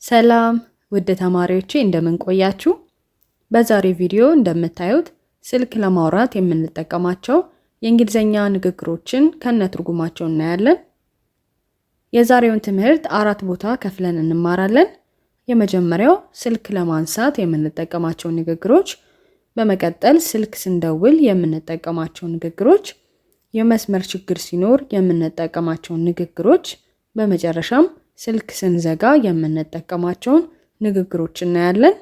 ሰላም ውድ ተማሪዎቼ እንደምን ቆያችሁ? በዛሬው ቪዲዮ እንደምታዩት ስልክ ለማውራት የምንጠቀማቸው የእንግሊዘኛ ንግግሮችን ከነትርጉማቸው እናያለን። የዛሬውን ትምህርት 4 ቦታ ከፍለን እንማራለን። የመጀመሪያው ስልክ ለማንሳት የምንጠቀማቸው ንግግሮች፣ በመቀጠል ስልክ ስንደውል የምንጠቀማቸው ንግግሮች፣ የመስመር ችግር ሲኖር የምንጠቀማቸው ንግግሮች፣ በመጨረሻም ስልክ ስንዘጋ የምንጠቀማቸውን ንግግሮች እናያለን።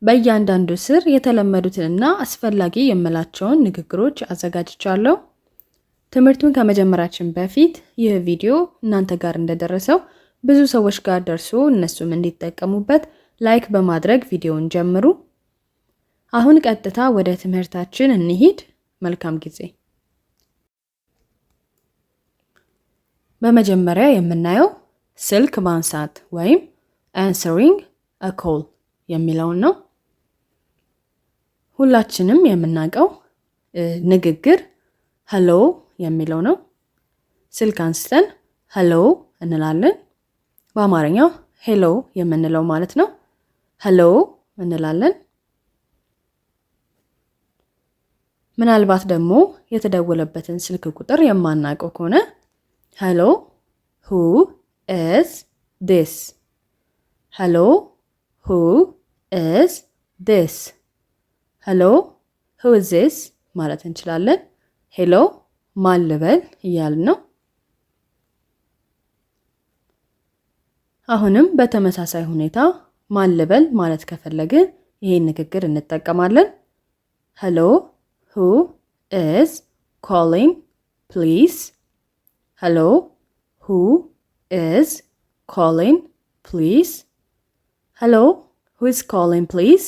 በእያንዳንዱ ስር የተለመዱትንና አስፈላጊ የምላቸውን ንግግሮች አዘጋጅቻለሁ። ትምህርቱን ከመጀመራችን በፊት ይህ ቪዲዮ እናንተ ጋር እንደደረሰው ብዙ ሰዎች ጋር ደርሶ እነሱም እንዲጠቀሙበት ላይክ በማድረግ ቪዲዮውን ጀምሩ። አሁን ቀጥታ ወደ ትምህርታችን እንሂድ። መልካም ጊዜ። በመጀመሪያ የምናየው ስልክ ማንሳት ወይም answering a call የሚለውን ነው። ሁላችንም የምናውቀው ንግግር ሄሎ የሚለው ነው። ስልክ አንስተን ሄሎ እንላለን። በአማርኛው ሄሎ የምንለው ማለት ነው። ሄሎ እንላለን። ምናልባት ደግሞ የተደወለበትን ስልክ ቁጥር የማናውቀው ከሆነ ሄሎ who is this? Hello, who is this? Hello, who is this? ማለት እንችላለን። ሄሎ ማን ልበል እያልን ነው። አሁንም በተመሳሳይ ሁኔታ ማን ልበል ማለት ከፈለግን ይሄን ንግግር እንጠቀማለን። ሄሎ who is calling please? Hello, who is calling please? Hello, who is calling please?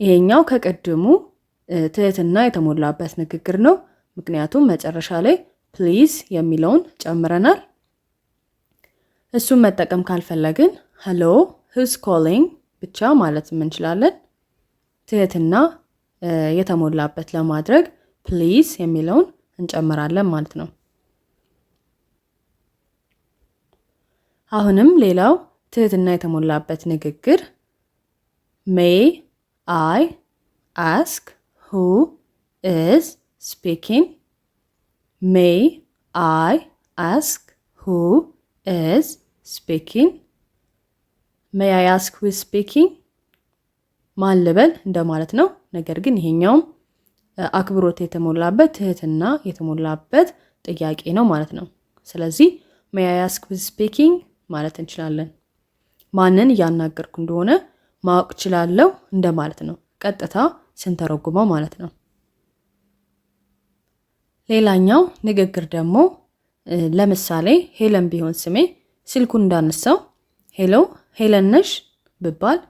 ይሄኛው ከቀድሙ ትህትና የተሞላበት ንግግር ነው። ምክንያቱም መጨረሻ ላይ ፕሊዝ የሚለውን ጨምረናል። እሱን መጠቀም ካልፈለግን hello, who is calling ብቻ ማለት እንችላለን። ትህትና የተሞላበት ለማድረግ ፕሊዝ የሚለውን እንጨምራለን ማለት ነው። አሁንም ሌላው ትህትና የተሞላበት ንግግር may I ask who is speaking? May I ask who is speaking? May I ask who is speaking? ማን ልበል እንደማለት ነው። ነገር ግን ይሄኛውም አክብሮት የተሞላበት ትህትና የተሞላበት ጥያቄ ነው ማለት ነው። ስለዚህ may I ask who is speaking ማለት እንችላለን። ማንን እያናገርኩ እንደሆነ ማወቅ እችላለሁ እንደማለት ነው። ቀጥታ ስንተረጉመው ማለት ነው። ሌላኛው ንግግር ደግሞ ለምሳሌ ሄለን ቢሆን ስሜ ስልኩን እንዳነሳው ሄሎ ሄለን ነሽ ብባል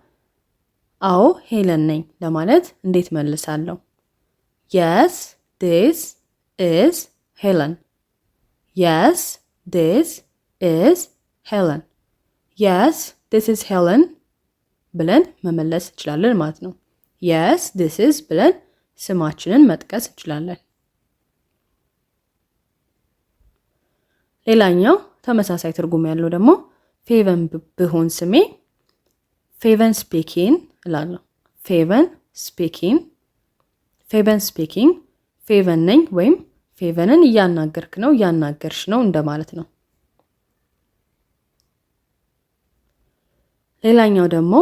አዎ ሄለን ነኝ ለማለት እንዴት መልሳለሁ? Yes, this is Helen. Yes, this is Helen. Yes, this is Helen ብለን መመለስ እንችላለን ማለት ነው። Yes, this is ብለን ስማችንን መጥቀስ እንችላለን። ሌላኛው ተመሳሳይ ትርጉም ያለው ደግሞ ፌቨን ቢሆን ስሜ ፌቨን ስፒኪንግ እላለሁ። ፌቨን ስፒኪንግ፣ ፌቨን ስፒኪንግ፣ ፌቨን ነኝ ወይም ፌቨንን እያናገርክ ነው እያናገርሽ ነው እንደማለት ነው። ሌላኛው ደግሞ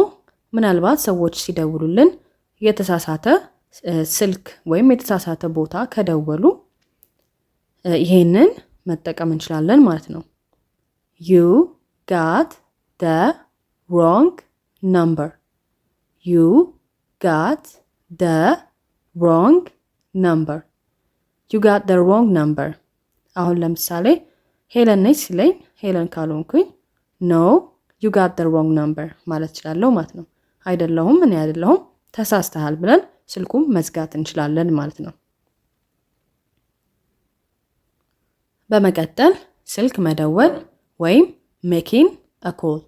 ምናልባት ሰዎች ሲደውሉልን የተሳሳተ ስልክ ወይም የተሳሳተ ቦታ ከደወሉ ይሄንን መጠቀም እንችላለን ማለት ነው። You got the wrong number. You got the wrong number. You got the wrong number. አሁን ለምሳሌ ሄለን ነች ሲለኝ ሄለን ካልሆንኩኝ no, you got the wrong number ማለት እችላለሁ ማለት ነው። አይደለሁም እኔ አይደለሁም ተሳስተሃል ብለን ስልኩን መዝጋት እንችላለን ማለት ነው። በመቀጠል ስልክ መደወል ወይም making a call።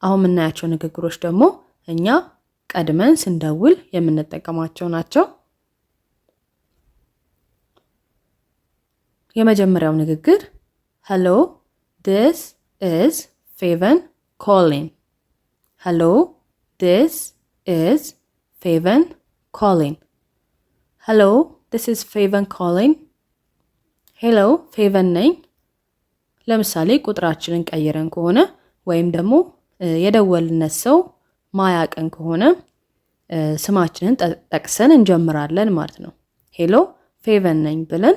አሁን የምናያቸው ንግግሮች ደግሞ እኛ ቀድመን ስንደውል የምንጠቀማቸው ናቸው። የመጀመሪያው ንግግር hello, this is Feven calling. Hello, this is Faven calling. Hello, this is Faven calling. Hello, Faven ነኝ። ለምሳሌ ቁጥራችንን ቀይረን ከሆነ ወይም ደግሞ የደወልነት ሰው ማያቀን ከሆነ ስማችንን ጠቅሰን እንጀምራለን ማለት ነው። ሄሎ ፌቨን ነኝ ብለን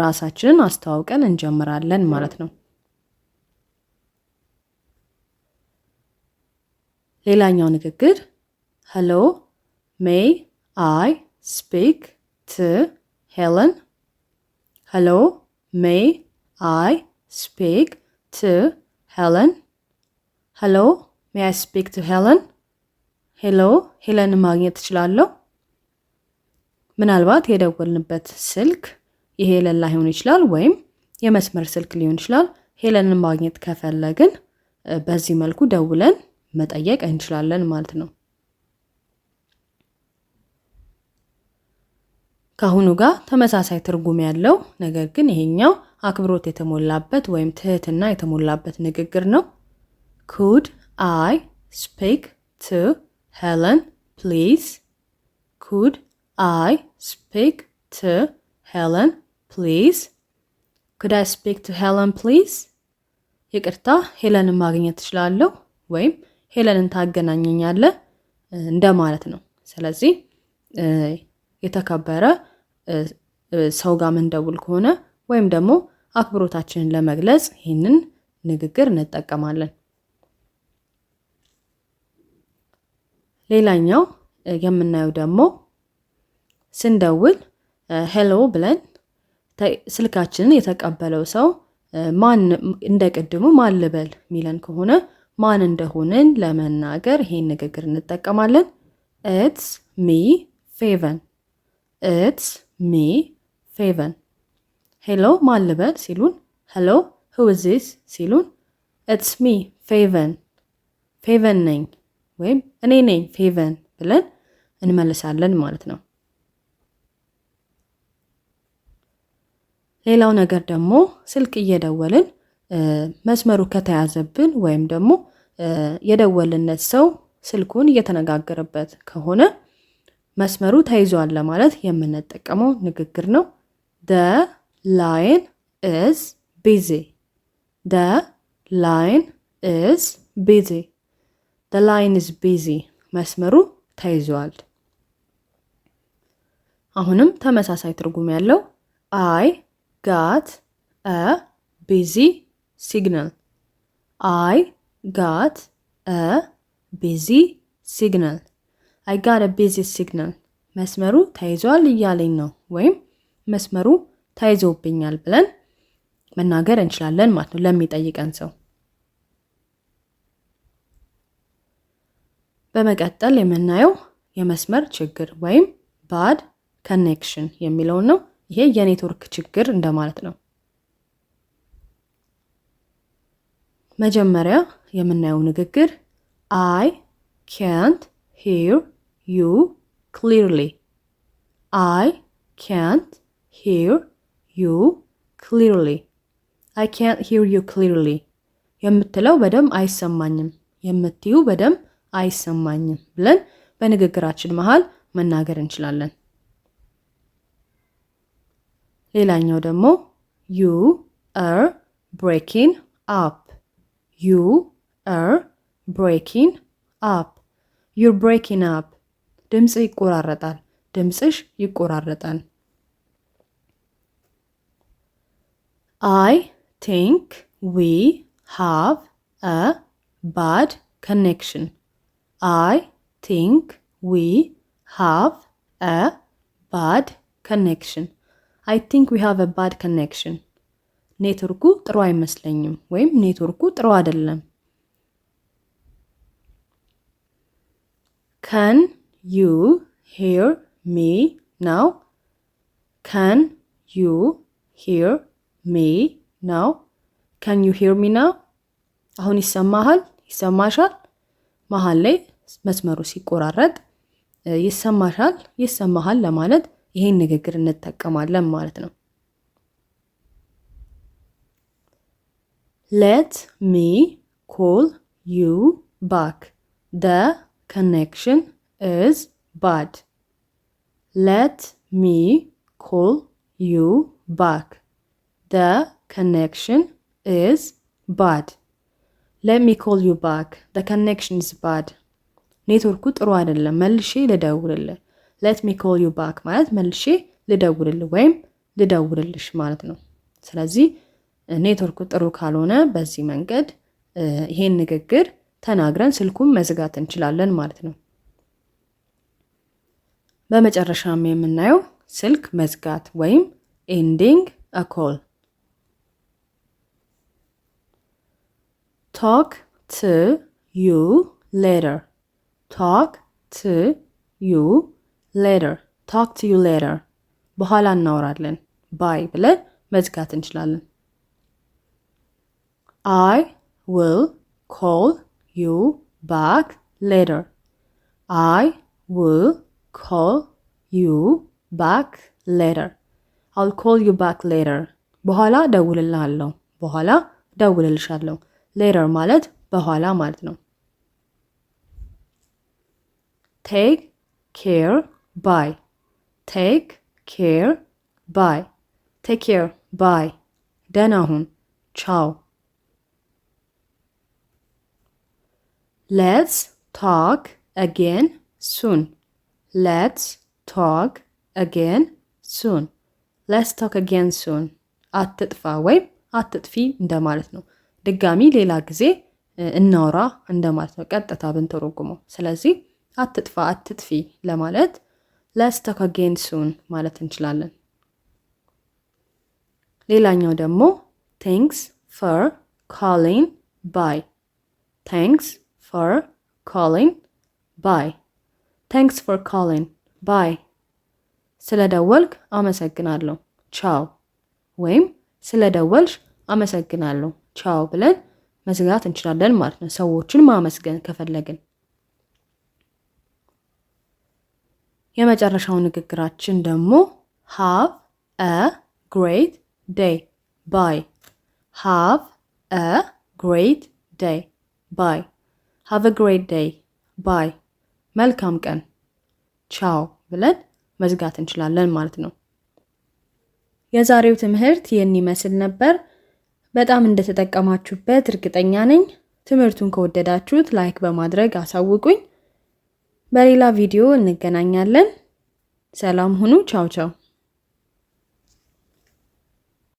ራሳችንን አስተዋውቀን እንጀምራለን ማለት ነው። ሌላኛው ንግግር hello, may I speak to Helen? Hello, may I speak to Helen? Hello, may I speak to Helen? ሄሎ ሄለን ማግኘት እችላለሁ? ምናልባት የደወልንበት ስልክ የሄለን ላይሆን ይችላል ወይም የመስመር ስልክ ሊሆን ይችላል። ሄለንን ማግኘት ከፈለግን በዚህ መልኩ ደውለን መጠየቅ እንችላለን ማለት ነው። ከአሁኑ ጋር ተመሳሳይ ትርጉም ያለው ነገር ግን ይሄኛው አክብሮት የተሞላበት ወይም ትህትና የተሞላበት ንግግር ነው። Could I speak to Helen, please? Could I speak to Helen, please? Could I speak to Helen, please? ይቅርታ ሄለንን ማግኘት እችላለሁ ወይም ሄለንን ታገናኘኛለህ እንደማለት ነው። ስለዚህ የተከበረ ሰው ጋር ምንደውል ከሆነ ወይም ደግሞ አክብሮታችንን ለመግለጽ ይህንን ንግግር እንጠቀማለን። ሌላኛው የምናየው ደግሞ ስንደውል ሄሎ ብለን ስልካችንን የተቀበለው ሰው ማን እንደቀድሙ ማን ልበል ሚለን ከሆነ ማን እንደሆነን ለመናገር ይሄን ንግግር እንጠቀማለን። It's me, Faven. It's me, Faven. ሄሎ ማን ልበል ሲሉን hello, who is this ሲሉን It's me, Faven. Faven ነኝ ወይም እኔ ነኝ ፌቨን ብለን እንመልሳለን ማለት ነው። ሌላው ነገር ደግሞ ስልክ እየደወልን መስመሩ ከተያዘብን ወይም ደግሞ የደወልነት ሰው ስልኩን እየተነጋገረበት ከሆነ መስመሩ ተይዟል ለማለት የምንጠቀመው ንግግር ነው። The line is busy. The line is busy. The line is busy. መስመሩ ተይዟል። አሁንም ተመሳሳይ ትርጉም ያለው I got a busy signal. I got a busy signal. I got a busy signal. መስመሩ ተይዟል እያለኝ ነው ወይም መስመሩ ተይዞብኛል ብለን መናገር እንችላለን ማለት ነው ለሚጠይቀን ሰው። በመቀጠል የምናየው የመስመር ችግር ወይም bad connection የሚለው ነው። ይሄ የኔትወርክ ችግር እንደማለት ነው። መጀመሪያ የምናየው ንግግር I can't hear you clearly. I can't hear you clearly. I can't hear you clearly. የምትለው በደንብ አይሰማኝም፣ የምትዩ በደንብ አይሰማኝም ብለን በንግግራችን መሃል መናገር እንችላለን። ሌላኛው ደግሞ you are breaking up. You are breaking up. You're breaking up. ድምጽ ይቆራረጣል፣ ድምጽሽ ይቆራረጣል። I think we have a bad connection. I think we have a bad connection. I think we have a bad connection. ኔትወርኩ ጥሩ አይመስለኝም ወይም ኔትወርኩ ጥሩ አይደለም። Can you hear me now? Can you hear me now? Can you hear me now? አሁን ይሰማሃል? ይሰማሻል? መሃል ላይ መስመሩ ሲቆራረጥ ይሰማሻል? ይሰማሃል ለማለት ይሄን ንግግር እንጠቀማለን ማለት ነው። Let me call you back. The connection is bad. Let me call you back. The connection is bad. Let me call you back. The connection is bad. ኔትወርኩ ጥሩ አይደለም መልሼ ልደውልልህ። let me call you back ማለት መልሼ ልደውልልህ ወይም ልደውልልሽ ማለት ነው። ስለዚህ ኔትወርኩ ጥሩ ካልሆነ በዚህ መንገድ ይሄን ንግግር ተናግረን ስልኩን መዝጋት እንችላለን ማለት ነው። በመጨረሻም የምናየው ስልክ መዝጋት ወይም ending a call. Talk to you later. Talk to you later. Talk to you later. በኋላ እናወራለን ባይ ብለን መዝጋት እንችላለን። I will call you back later. I will call you back later. I'll call you back later. በኋላ ደውልልሃለሁ በኋላ ደውልልሻለሁ። later ማለት በኋላ ማለት ነው። take care bye. take care bye. take care bye. ደህና ሁን ቻው። let's talk again soon. let's talk again soon. let's talk again soon. አትጥፋ ወይም አትጥፊ እንደማለት ነው። ድጋሚ ሌላ ጊዜ እናውራ እንደማለት ነው ቀጥታ ብንተረጉመው። ስለዚህ አትጥፋ አትጥፊ ለማለት let's talk again soon ማለት እንችላለን። ሌላኛው ደግሞ thanks for calling bye. thanks for calling bye. thanks for calling bye. ስለደወልክ አመሰግናለሁ ቻው ወይም ስለደወልሽ አመሰግናለሁ ቻው ብለን መዝጋት እንችላለን ማለት ነው። ሰዎችን ማመስገን ከፈለግን። የመጨረሻው ንግግራችን ደግሞ have a great day bye. have a great day bye. have a great day bye. መልካም ቀን ቻው ብለን መዝጋት እንችላለን ማለት ነው። የዛሬው ትምህርት ይህን ይመስል ነበር። በጣም እንደተጠቀማችሁበት እርግጠኛ ነኝ። ትምህርቱን ከወደዳችሁት ላይክ በማድረግ አሳውቁኝ። በሌላ ቪዲዮ እንገናኛለን። ሰላም ሁኑ። ቻው ቻው።